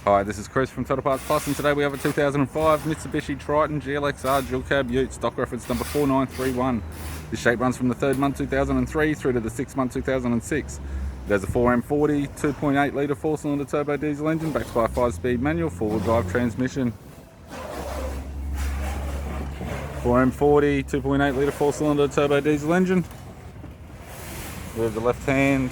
Hi, this is Chris from Total Parts Plus, and today we have a 2005 Mitsubishi Triton GLX-R dual cab ute, stock reference number 4931. This shape runs from the 3rd month 2003 through to the 6th month 2006. It has a 4M40 2.8 litre 4-cylinder turbo diesel engine backed by a 5-speed manual 4-wheel drive transmission. 4M40 2.8 litre 4-cylinder turbo diesel engine. We have the left hand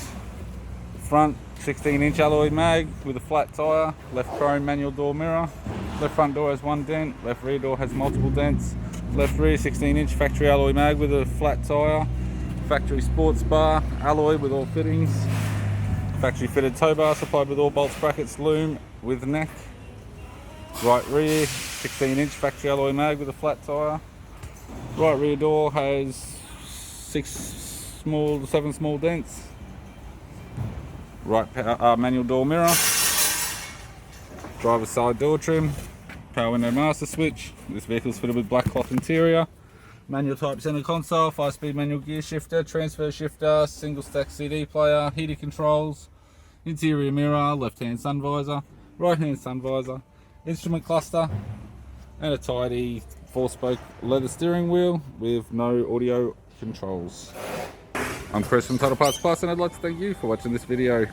front 16-inch alloy mag with a flat tyre, left chrome manual door mirror, left front door has one dent, left rear door has multiple dents, left rear 16-inch factory alloy mag with a flat tyre, factory sports bar alloy with all fittings, factory fitted tow bar supplied with all bolts, brackets, loom with neck, right rear 16-inch factory alloy mag with a flat tyre, right rear door has 7 small dents, right manual door mirror, driver's side door trim, power window master switch. This vehicle is fitted with black cloth interior, manual type center console, 5-speed manual gear shifter, transfer shifter, single stack CD player, heater controls, interior mirror, left hand sun visor, right hand sun visor, instrument cluster, and a tidy 4-spoke leather steering wheel with no audio controls. I'm Chris from Total Parts Plus, and I'd like to thank you for watching this video.